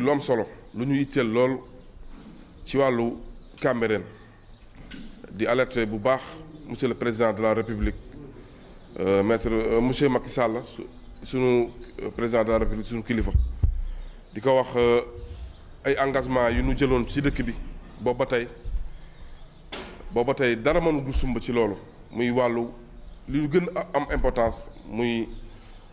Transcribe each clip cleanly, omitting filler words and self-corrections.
lu am solo lu ñu itteel lool ci wàllu Cambérène di alerter bu baax monsieur le président de la république maître monsieur Macky Sall sunu président de la république sunu kilifa di ko wax ay engagement yu ñu jëloon ci dëkk bi booba tey dara mënu du sumb ci loolu muy wàllu li ñu gën a am importance muy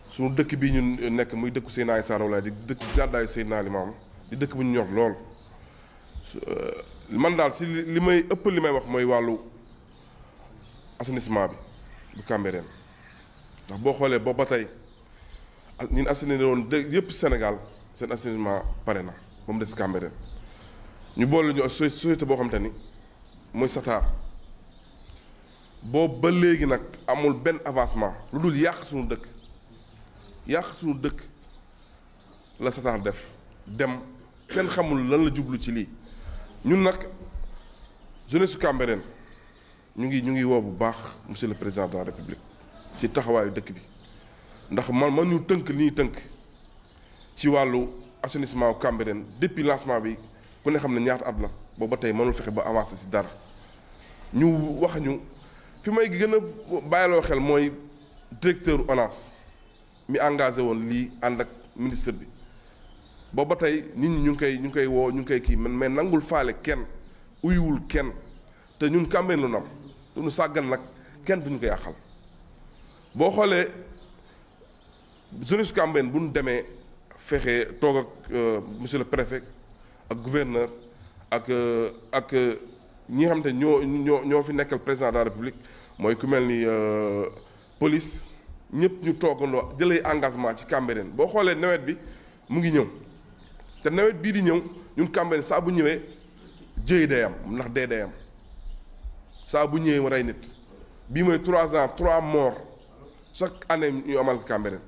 sunu dëkk bi ñu nekk muy dëkku Seydina Issa Rouhou Laye di dëkk gàddaayu Seydina Limaamu di dëkk bu ñu ñor lool man daal si li may wax mooy wàllu assainissement bi bu Cambérène ndax boo xoolee booba tey ñun assaini woon yëpp Sénégal seen assainissement pare na ba mu des Cambérène ñu boole ñu société boo xam te ni mooy SATAR boobu ba léegi nag amul benn avancement lu dul yàq suñu dëkk la SATAR def dem kenn xamul lan la jublu ci lii ñun nag jeunesse su Cambérène ñu ngi woo bu baax monsieur le président de la république ci taxawaayu dëkk bi ndax man ñu tënk li ñuy tënk ci wàllu assainissement wu Cambérène depuis lancement bi ku ne xam ne ñaata at la boobu ba tey mënul fexe ba avancer ci dara ñu wax ñu fi may gën a bàyyiloo xel mooy directeur ONAS mi engagé woon lii ànd ak ministre bi boobu ba tey nit ñi ñu ngi koy woo ñu ngi koy kii mais nangul faale kenn uyuwul kenn te ñun Cambérène lu nam duñu sàggan nag kenn duñu ko yàqal boo xoolee jeunesse Cambérène bu ñu demee fexe toog ak monsieur le préfet ak gouverneur ak ñi nga xam te ñoo fi nekkal président de la république mooy ku mel ni police ñëpp ñu toogandoo jëlee engagement ci Cambérène boo xoolee nawet bi mu ngi ñëw te nawet bii di ñëw ñun Cambérène saa bu ñëwee jëy day am ndax dee day am saa bu ñëwee mu rey nit bii mooy 3 ans 3 morts chaque année ñu amal Cambérène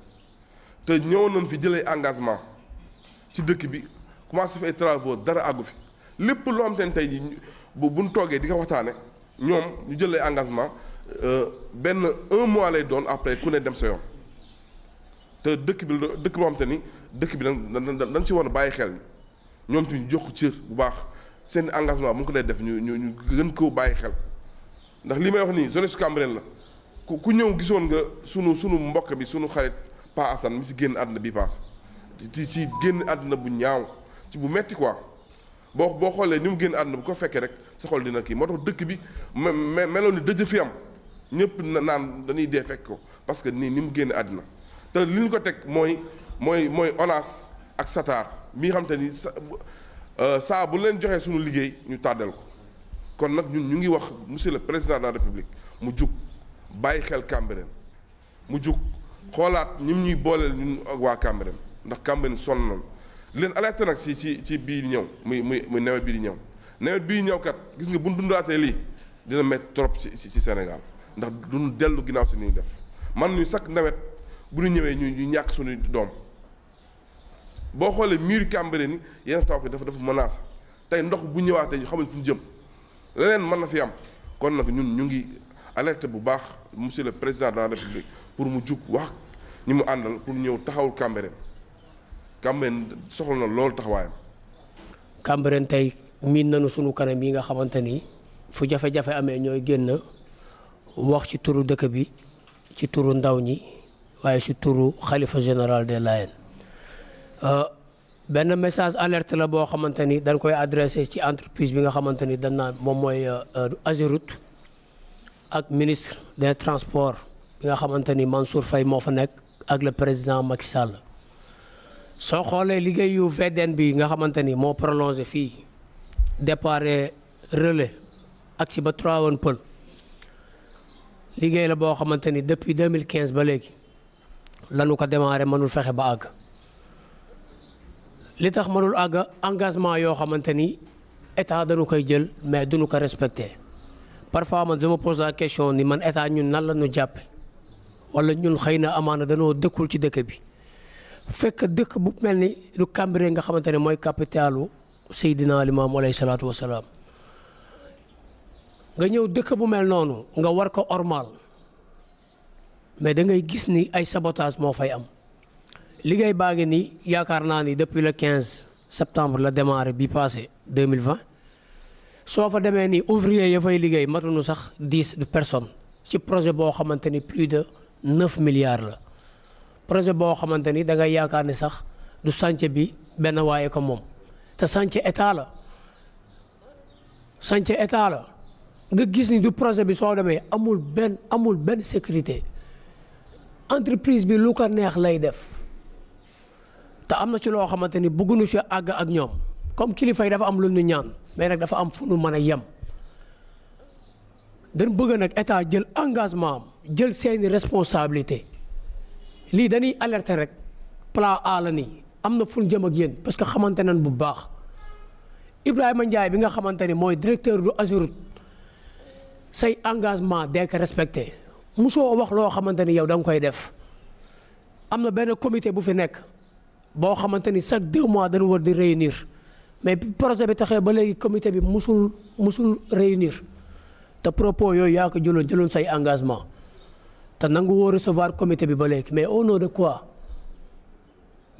te ñëwoon nañ fi jëlee engagement ci dëkk bi commencé fi ay travaux dara àggu fi lépp loo xam te ne tey jii buñ toogee di ko waxtaane ñoom ñu jëlee engagement benn 1 mois lay doon après ku ne dem sa yoon te dëkk boo xam te ni dëkk bi dañ ci war a bàyyi xel ñoom tamit ñu jox ko cër bu baax seen engagement bu ñu ko dee def ñu gën koo bàyyi xel ndax li may wax nii jeunesse Cambérène la ku ñëw gisoon nga sunu mbokk bi sunu xarit Pa Assane mi si génn àdduna bi paas ci génn àdduna bu ñaaw ci bu metti quoi boo xoolee ni mu génn àdduna bu ko fekkee rek sa xol dina kii moo tax dëkk bi meloon ni dëj fi am ñëpp naan dañuy dee fekk ko parce que ni mu génn àdduna te li ñu ko teg mooy ONAS ak SATAR mi xam te ni saa bu leen joxee suñu liggéey ñu tàddal ko kon nag ñun ñu ngi wax monsieur le président de la république mu jug bàyyi xel Cambérène mu jug xoolaat ñim ñuy booleel ñun ak waa Cambérène ndax Cambérène sonn nañu leen alerté nag ci bii di ñëw muy nawet bii di ñëw nawet bii ñëw kat gis nga bu ñu dundaatee lii dina métti trop ci Sénégal ndax duñu dellu ginnaaw si ñuy def man ñu chaque nawet bu ñu ñëwee ñu ñàkk suñu doom boo xoolee miir Cambérène ni yenn taw bi dafa menace tey ndox bu ñëwaatee ñu xamal fu ñu jëm leneen mën na fi am kon nag ñun ñu ngi alerte bu baax monsieur le président de la république pour mu jug wax ñi mu àndal pour ñëw taxawul Cambérène soxla na loolu taxawaayam. Cambérène tey miin nañu sunu kanam yi nga xamante ni fu jafe-jafe amee ñooy génn wax ci turu dëkk bi ci turu ndaw ñi waaye ci turu xalifa général des Layènes benn message alerte la boo xamante ni dañ koy adressé ci entreprise bi nga xamante ni dañ naan moom mooy Ageroute ak ministre des transports bi nga xamante ni Mansour Faye moo fa nekk ak le président Macky Sall soo xoolee liggéeyu VDN bi nga xamante ni moo prolongé fii départ relais ak si ba Tivaouane Peulh liggéey la boo xamante ni depuis 2015 ba léegi lanu ko démarré mënul fexe ba àgg li tax mënul àgg engagement yoo xamante ni état dañu koy jël mais duñu ko respecté parfois man je me pose la question ni man état ñun nan la ñu jàppe wala ñun xëy na amaana dañoo dëkkul ci dëkk bi fekk dëkk bu mel ni lu Cambérène nga xamante ne mooy capitalu Seydina Limaamu alayhi salaatu wasalaam nga ñëw dëkk bu mel noonu nga war ko ormal mais da ngay gis ni ay sabotage moo fay am liggéey baa ngi ni yaakaar naa ni depuis le 15 septembre la démarré bi passé 2020 soo fa demee ni ouvrier ya fay liggéey matuñu sax 10 personnes ci projet boo xamante ni plus de 9 milliards la projet boo xamante ni da ngay yaakaar ne sax du chantier bi benn waaye ko moom te chantier état la chantier état la nga gis ni du projet bi soo demee amul benn sécurité entreprise bi lu ko neex lay def te am na ci loo xamante ni bëgguñu si àgg ak ñoom comme kilifa yi dafa am lu ñu ñaan mais nag dafa am fu nu mën a yem dañ bëgg nag état jël engagement am jël seeni responsabilité lii dañuy alerter rek plan A la nii am na fu ñu jëm ak yéen parce que xamante nañ bu baax Ibrahima Ndiaye bi nga xamante ni mooy directeur du AGEROUTE say engagement dee ko respecté musoo wax loo xamante ni yow da nga koy def am na benn comité bu fi nekk boo xamante ni chaque 2 mois dañu war di réunir mais projet bi taxee ba léegi comité bi musul réunir te propos yooyu yaa ko jëloon say engagement te nangu woo recevoir comité bi ba léegi mais au nom de quoi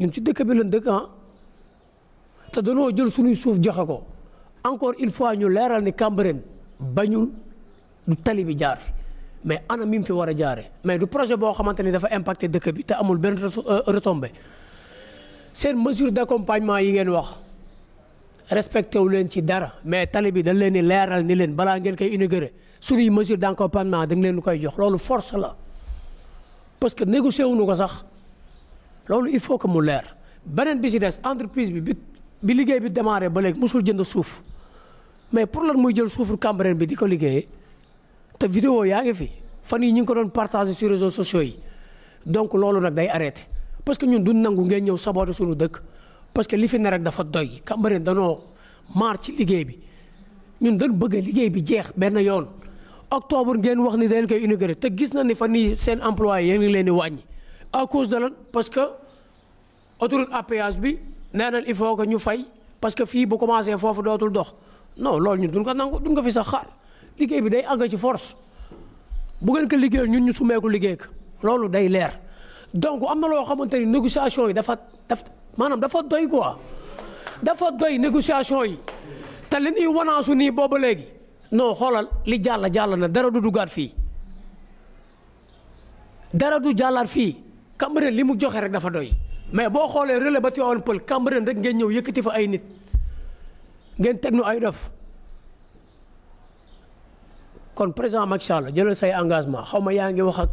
ñun ci dëkk bi lañ dëkk te danoo jël suñuy suuf joxe ko encore une fois ñu leeral ni Cambérène bañul du tali bi jaar fi mais ana mi mu fi war a jaare mais du projet boo xamante ni dafa impacté dëkk bi te amul benn retombée seen mesure d'accompagnement yi ngeen wax respecté wu leen ci dara mais tali bi dañ leen di leeral ni leen balaa ngeen koy inaugurer suñuy mesure d'accompagnement da nga leen koy jox loolu force la parce que négocié wuñu ko sax loolu il faut que mu leer beneen bi ci des entreprise bi liggéey bi démarré ba léegi musul jënd suuf mais pour lan muy jël suufu Cambérène bi di ko liggéeyee te vidéo yaa ngi fi fan yi ñu ngi ko doon partager sur réseaux sociaux yi donc loolu nag day arrêté parce que ñun duñ nangu ngeen ñëw saboter suñu dëkk parce que li fi ne rek dafa doy Cambérène danoo maar ci liggéey bi ñun dañ bëgg liggéey bi jeex benn yoon octobre ngeen wax ni dañ koy inaugurer te gis na ni fan yii seen employé yéen ngi leen di wàññi à cause de lan parce que autoroute à péage bi nee nañ il faut que ñu fay parce que fii bu commencé foofu dootul dox non loolu ñun duñ ko nangu duñ ko fi sax xaar liggéey bi day àgg ci force bu ngeen ko liggéeyal ñun ñu sumeeku liggéey ko loolu day leer donc am na loo xamante ni négociation yi dafa doy quoi dafa doy négociation yi te li ñuy wanaasu nii booba léegi non xoolal li jàll na dara du duggaat fii dara du jàllaat fii Cambérène li mu joxe rek dafa doy mais boo xoolee relais ba Tivaouane Peulh Cambérène rek ngeen ñëw yëkkati fa ay nit ngeen teg nu ay dof kon président Macky Sall jëlal say engagement xaw ma yaa ngi wax ak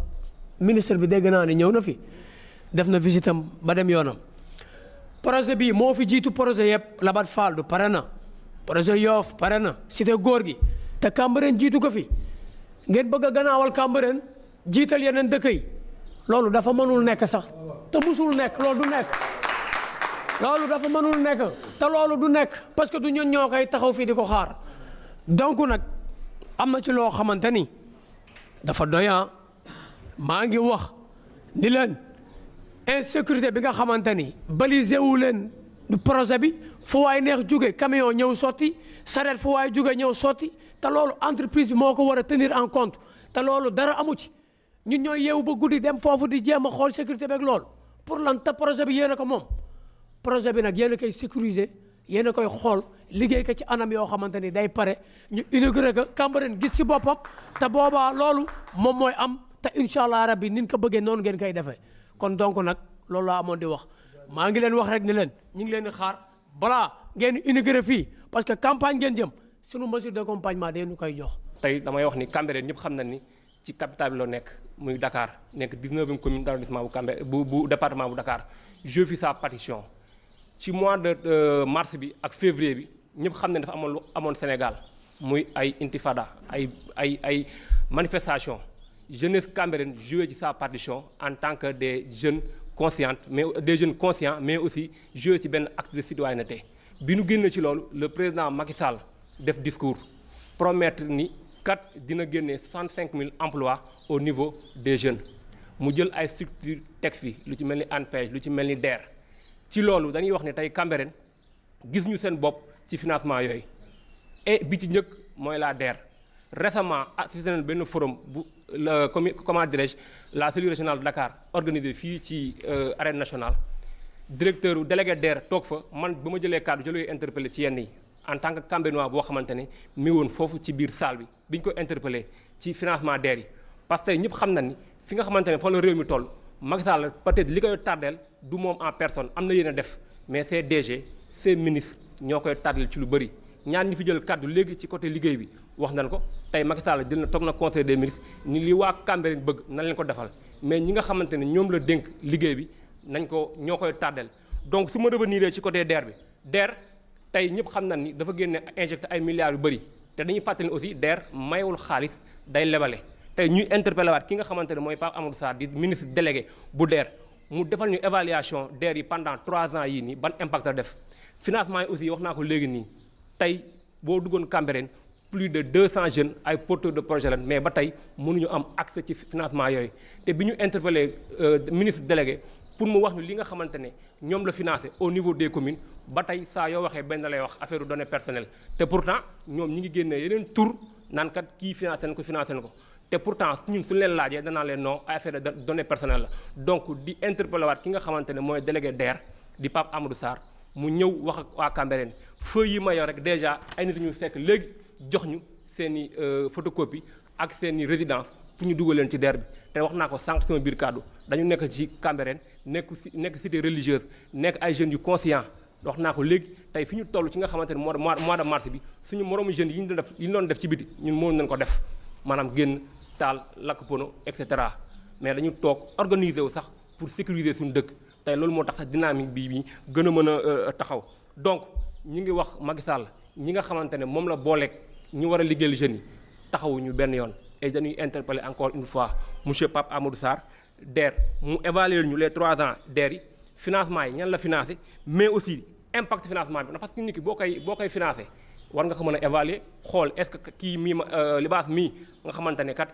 ministre bi dégg naa ne ñëw na fi def na visitam ba dem yoonam projet bi moo fi jiitu projet yëpp Labat Fall du pare na projet Yoff pare na cité góor gi te Cambérène jiitu ko fi ngeen bëgg a gannaawal Cambérène jiital yeneen dëkk yi loolu dafa mënul nekk sax te musul nekk loolu du nekk loolu dafa mënul nekk te loolu du nekk parce que du ñun ñoo koy taxaw fii di ko xaar donc nag am na ci loo xamante ni dafa doyan maa ngi wax ni leen insécurité bi nga xamante ni balisé wu leen du projet bi fu waay neex jóge camion ñëw sotti sareet fu waay jóge ñëw sotti te loolu entreprise bi moo ko war a tenir en compte te loolu dara amu ci ñun ñooy yeewu ba guddi dem foofu di jéem a xool sécurité beeg loolu pour lan te projet bi yéen a ko moom projet bi nag yéen a koy sécuriser yéen a koy xool liggéey ko ci anam yoo xamante ni day pare ñu inauguré ko Cambérène gis ci boppam te boobaa loolu moom mooy am te incha allah rabbi nin ko bëggee noonu ngeen koy defee kon donc nag loolu laa amoon di wax maa ngi leen wax rek ni leen ñu ngi leen di xaar balaa ngeen inauguré fii parce que campagne ngeen jëm sunu mesure d'accompagnement day ñu koy jox. tey damay wax ni Cambérène ñëpp xam nañ ni ci capitale bi la nekk muy Dakar nekk 19e commune d'arrondissement bu Cambérène bu département bu Dakar je fi sa partition ci mois de mars bi ak février bi ñëpp xam ne dafa amoon lu amoon Sénégal muy ay intifada ay manifestation jeunesse Cambérène joué ci sa partition en tant que des jeunes conscients mais aussi joué ci benn acte de citoyenneté bi ñu génn ci loolu le président Macky Sall def discours promettre ni kat dina génne 65 000 emplois au niveau des jeunes mu jël ay structures teg fi lu ci mel ni ANPEJ lu ci mel ni DER ci loolu dañuy wax ne tey Cambérène gis ñu seen bopp ci financement yooyu et bi ci njëkk mooy la DER récemment assisté nañ benn forum bu comment dirais-je la cellule régionale de Dakar organisé fii ci arène nationale directeur délégué DER toog fa man ba ma jëlee kàddu jëlee interpellé ci yenn yi en tant que Cambénois boo xamante ne mi woon foofu ci biir salle bi ñu ko interpellé ci financement DER yi parce que ñëpp xam na ni fi nga xamante ne fa la réew mi toll Macky Sall peut-être li koy tardeel du moom en personne am na yéen a def mais ces DG ces ministres ñoo koy tardeel ci lu bëri ñaar ñi fi jël kàddu léegi ci côté liggéey bi wax nañ ko tey Macky Sall jël na toog na conseil des ministres ni li waa Cambérène bëgg na leen ko defal mais ñi nga xamante ne ñoom la dénk liggéey bi nañ ko ñoo koy tardeel donc su ma revenir ci côté DER bi DER tey ñëpp xam nañ ni dafa génne injecté ay milliards yu bëri te dañuy fàttali aussi DER mayewul xaalis day lebale tey ñuy interpellé waat ki nga xamante ne mooy Pape Amadou Sarr di ministre délégué bu DER mu defal ñu évaluation DER yi pendant 3 ans yii nii ban impact la def financement yi aussi wax naa ko léegi nii tey boo duggoon Cambérène plus de 200 jeunes ay porteurs de projet lan mais ba tey mënuñu am accès ci financement yooyu te bi ñu interpellé ministre délégué pour mu wax ñu li nga xamante ne ñoom la financé au niveau des communes ba tey saa yoo waxee benn lay wax affaire données personnelles te pourtant ñoom ñi ngi génnee yeneen tur naan kat kii financé na ko te pourtant ñun suñu leen laajee danaa leen non ay affaire de données personnelles la donc di interpellé waat ki nga xamante ne mooy délégué DER di Pape Amadou Sarr mu ñëw wax ak waa Cambérène feuille yi ma yor rek déjà ay nit ñu fekk léegi jox ñu seen i photocopie ak seen i résidence pour ñu dugal leen ci DER bi te wax naa ko sànq sama biir kàddu dañu nekk ci Cambérène nekk cité religieuse nekk ay jeunes yu conscient wax naa ko léegi tey fi ñu toll ci nga xamante ne mois de mars bi suñu moroomu jeunes yi ñu doon def ci biti ñun mënoon nañu ko def maanaam génn taal lakk pono et cetera mais dañu toog organiser wu sax pour sécuriser suñu dëkk tey loolu moo tax dynamique bi gën a mën a taxaw donc ñi ngi wax Macky Sall ñi nga xamante ne moom la booleeg ñi war a liggéeyal jeunes yi taxawuñu benn yoon et dañuy interpeller encore une fois monsieur Pape Amadou Sarr DER mu évaluer ñu les 3 ans DER yi financement yi ñan la financé mais aussi impact financement bi parce que nit ki boo koy financé war nga ko mën a évaluer xool est-ce que kii mii libaas mii nga xamante ne kat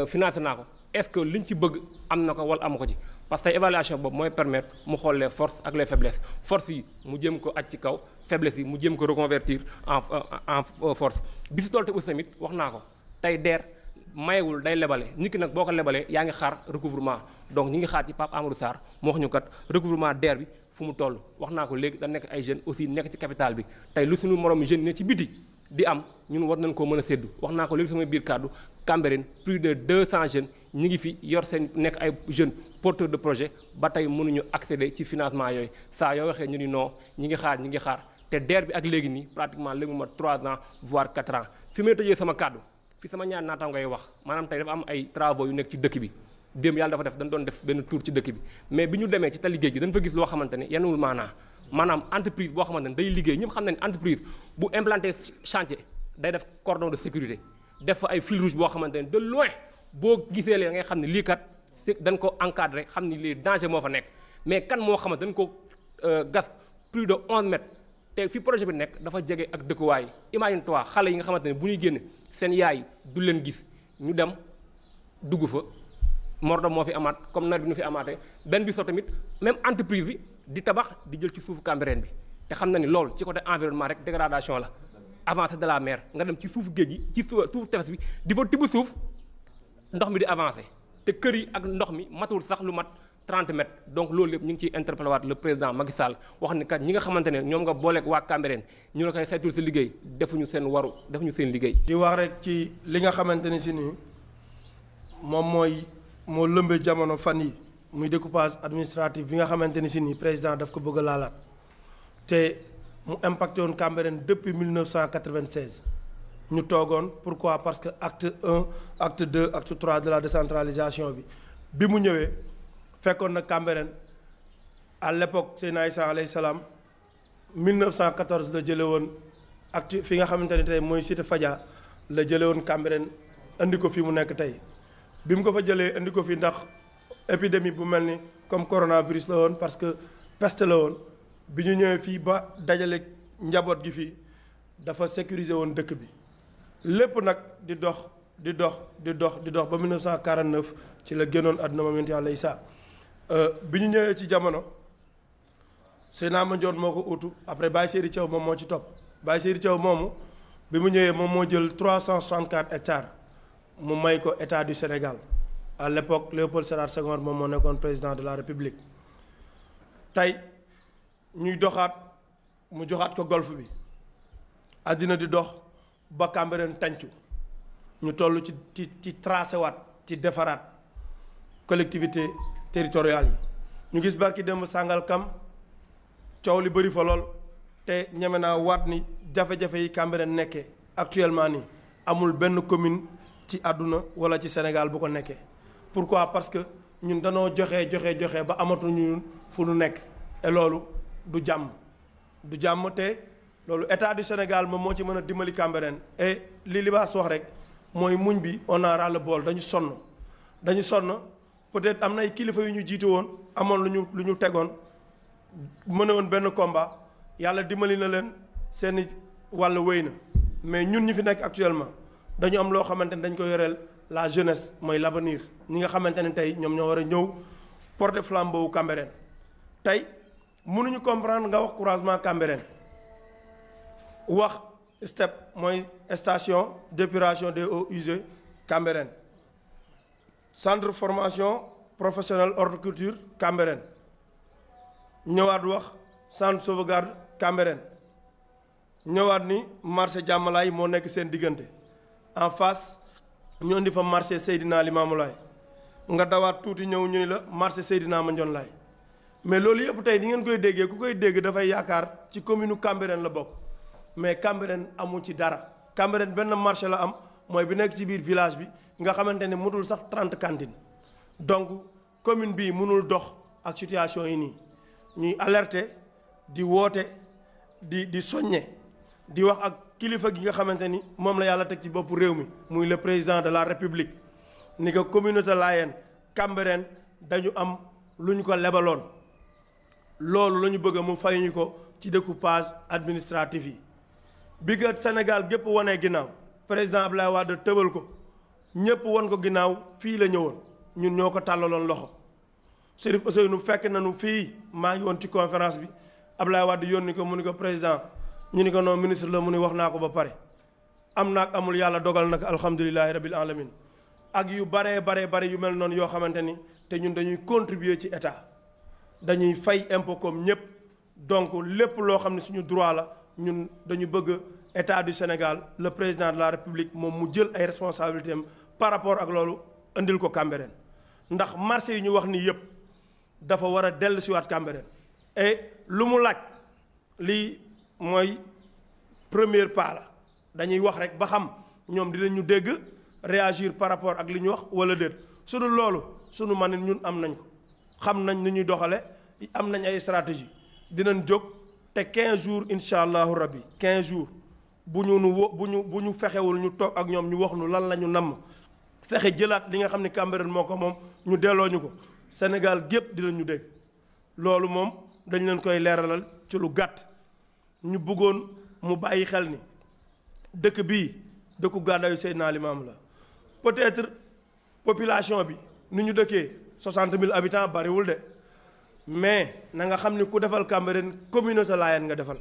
financé naa ko est-ce que liñ ci bëgg am na ko wala amu ko ci parce que évaluation boobu mooy permettre mu xool les forces ak les faiblesses forces yi mu jëm ko aj ci kaw faiblesses yi mu jëm ko reconvertir en force bi si toll te aussi tamit wax naa ko tey DER mayewul day lebale nit ki nag boo ko lebalee yaa ngi xaar recouvrement donc ñi ngi xaar ci Pape Amadou Sarr mu wax ñu kat recouvrement DER bi fu mu toll wax naa ko léegi da nekk ay jeunes aussi nekk ci capital bi tey lu suñu moroom jeunes ne ci biti di am ñun war nañ koo mën a séddu wax naa ko léegi sama biir kàddu Cambérène plus de 200 jeunes ñi ngi fi yor seen nekk ay jeunes porteurs de projet ba tey mënuñu accéder ci financement yooyu saa yoo waxee ñu ni non ñi ngi xaar te DER bi ak léegi nii pratiquement léegi mu mat 3 ans voire 4 ans fi may tëjee sama kàddu fi sama ñaar naataango ngay wax maanaam tey dafa am ay travaux yu nekk ci dëkk bi démb yàlla dafa def dañ doon def benn tour ci dëkk bi mais bi ñu demee ci tali géej gi dañ fa gis loo xamante ne yenuwul maanaam entreprise boo xamante ne day liggéey ñëpp xam nañ entreprise bu implanté chantier day def cordon de sécurité def fa ay fil rouge boo xamante ne de loin boo gisee lee ngay xam ne lii kat dañ ko encadré xam ni lii danger moo fa nekk mais kan moo xamante dañ ko gas plus de 11 mètres te fi projet bi nekk dafa jege ak dëkkuwaay imagine toi xale yi nga xamante ne bu ñuy génn seen yaay du leen gis ñu dem dugg fa mordo moo fi amaat comme nawet bi ñu fi amaatee benn bi soo tamit même entreprise bi di tabax di jël ci suufu Cambérène bi te xam na ni loolu ci côté environnement rek dégradation la avancée de la mer nga dem ci suufu géej gi ci suufu tefes bi di fa tibb suuf ndox mi di avancé te kër yi ak ndox mi matul sax lu mat 30 mètres donc loolu lépp ñu ngi ciy interpellé waat le président Macky Sall wax ni kat ñi nga xamante ne ñoom nga booleeg waa Cambérène ñu la koy saytul sa liggéey defuñu seen liggéey. di wax rek ci li nga xamante ni si nii moom moo lëmbee jamono fan yi muy découpage administratif bi nga xamante ni si nii président daf ko bëgg a laalaat te mu impacté woon Cambérène depuis 1996 ñu toogoon pourquoi parce que acte 1 acte 2 acte 3 de la décentralisation bi mu ñëwee fekkoon na Cambérène à l'époque Seydina Issa alayhi salaam 1914 la jële woon acte fi nga xamante ni tey mooy cité Fadia la jële woon Cambérène indi ko fi mu nekk tey bi mu ko fa jëlee indi ko fi ndax épidémie bu mel ni comme coronavirus la woon parce que peste la woon bi ñu ñëwee fii ba dajale njaboot gi fii dafa sécuriser woon dëkk bi lépp nag di dox ba 1949 ci la génnoon àdduna moom Yàlla Issa bi ñu ñëwee ci jamono Seydina Mandione moo ko utu après Baye Seydi Thiaw moom moo ci topp Baye Seydi Thiaw moomu bi mu ñëwee moom moo jël 364 hectares mu may ko état du Sénégal à l'époque Léopold Sédar Senghor moom moo nekkoon président de la République tey ñuy doxaat mu joxaat ko golf bi àddina di dox ba Cambérène tàncu ñu toll ci tracé waat ci defaraat collectivité territoriale yi ñu gis barki démb Sangalkam coow li bëri fa lool te ñeme naa waat ni jafe-jafe yi Cambérène nekkee actuellement nii amul benn commune ci àdduna wala ci Sénégal bu ko nekkee pourquoi parce que ñun danoo joxe ba amatuñu fu nu nekk et loolu du jàmm te loolu état du Sénégal moom moo ci mën a dimbali Cambérène et li Libaas wax rek mooy muñ bi on a ras le bol dañu sonn peut-être am na ay kilifa yu ñu jiite woon amoon lu ñu tegoon mëne woon benn combat yàlla dimbali na leen seeni wàll wéy na mais ñun ñi fi nekk actuellement dañu am loo xamante ne dañ ko yoreel la jeunesse mooy l'avenir ñi nga xamante ne tey ñoom ñoo war a ñëw porter flambeau Cambérène tey mënuñu comprendre nga wax croisement Cambérène wax STEP mooy station d'épuration des eaux usées Cambérène centre formation professionnelle horticulture Cambérène ñëwaat wax centre sauvegarde Cambérène ñëwaat ni marché Jàmmalaay moo nekk seen diggante en face ñu indi fa marché Seydina Limamou Laye nga dawaat tuuti ñëw ñu ni la marché Seydina Mandione Laye mais loolu yëpp tey di ngeen koy déggee ku koy dégg dafay yaakaar ci commune Cambérène la bokk mais Cambérène amu ci dara Cambérène benn marché la am mooy bi nekk ci biir village bi nga xamante ne mutul sax 30 cantines donc commune bii mënul dox ak situation yi nii ñuy alerter di woote di soññe di wax ak kilifa gi nga xamante ni moom la yàlla teg ci boppu réew mi muy le président de la république ni ko communauté Layène Cambérène dañu am lu ñu ko lebaloon loolu la ñu bëgg mu fayuñu ko ci découpage administratif yi bi nga Sénégal gépp wanee ginnaaw président Abdoulaye Wade tëbal ko ñëpp won ko ginnaaw fii la ñëwoon ñun ñoo ko tàllaloon loxo Chérif Ousseynou fekk nañu fii maa ngi woon ci conférence bi Abdoulaye Wade yónni ko mu ni ko président ñu ni ko non ministre la mu ni wax naa ko ba pare am naag amul yàlla dogal nag alhamdulilahi rabil alamin ak yu bare yu mel noonu yoo xamante ni te ñun dañuy contribuer ci état dañuy fay impôt comme ñëpp donc lépp loo xam ne suñu droit la ñun dañu bëgg état du Sénégal le président de la république moom mu jël ay responsabilités am par rapport ak loolu indil ko Cambérène ndax marché yi ñu wax nii yëpp dafa war a dellu siwaat Cambérène et lu mu laaj lii mooy premier pas la dañuy wax rek ba xam ñoom dinañu dégg réagir par rapport ak li ñu wax wala déet su dul loolu sunu man ñun am nañ ko xam nañ ni ñuy doxale am nañ ay stratégie dinañ jóg te 15 jours incha allahu rabbi 15 jours bu ñu fexewul ñu toog ak ñoom ñu wax nu lan la ñu namm fexe jëlaat li nga xam ne Cambérène moo ko moom ñu delloo ñu ko Sénégal gépp dinañu dégg loolu moom dañ leen koy leeralal ci lu gàtt ñu bëggoon mu bàyyi xel ni dëkk bii dëkku gàddaayu Seydina Limaamu la peut-être population bi ni ñu dëkkee 60 000 habitants bariwul de mais na nga xam ni ku defal Cambérène communauté Layène nga defal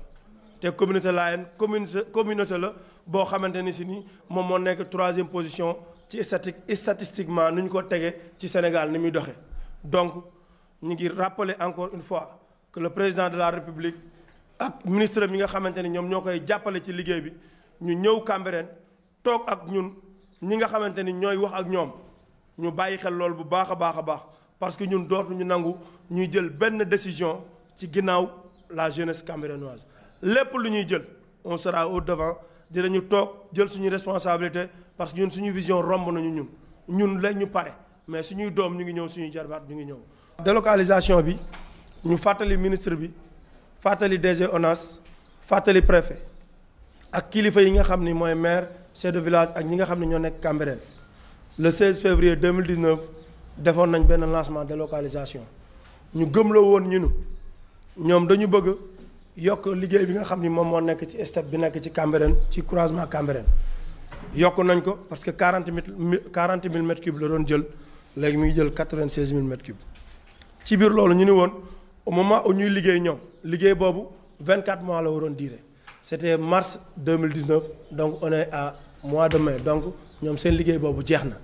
te communauté Layène communauté la boo xamante ni si ni moom moo nekk 3e position ci statistiquement ni ñu ko tege ci Sénégal ni muy doxe donc ñu ngi rappeler encore une fois que le président de la République ak ministre mi nga xamante ni ñoom ñoo koy jàppale ci liggéey bi ñu ñëw Cambérène toog ak ñun ñi nga xamante ni ñooy wax ak ñoom ñu bàyyi xel loolu bu baax a baax parce que ñun dootuñu nangu ñuy jël benn décision ci ginnaaw la jeunesse cambérénoise lépp lu ñuy jël on sera au devant dinañu toog jël suñu responsabilité parce que ñun suñu vision romb nañu ñun la ñu pare mais suñuy doom ñu ngi ñëw suñuy jarbaat ñu ngi ñëw. délocalisation bi ñu fàttali ministre bi fàttali DG ONAS fàttali préfet ak kilifa yi nga xam ni mooy maire chef de village ak ñi nga xam ne ñoo nekk Cambérène le 16 février 2019 defoon nañ benn lancement délocalisation ñu gëmloo woon ñoom dañu bëgg yokk liggéey bi nga xam ni moom moo nekk ci step bi nekk ci Cambérène ci croisement Cambérène yokk nañ ko parce que 40 000 mètres cubes la doon jël léegi mi ngi jël 96 000 mètres cubes ci biir loolu ñu ni woon au moment où ñuy liggéey ñoom liggéey boobu 24 mois la waroon diire c'était mars 2019 donc on est à mois de mai donc ñoom seen liggéey boobu jeex na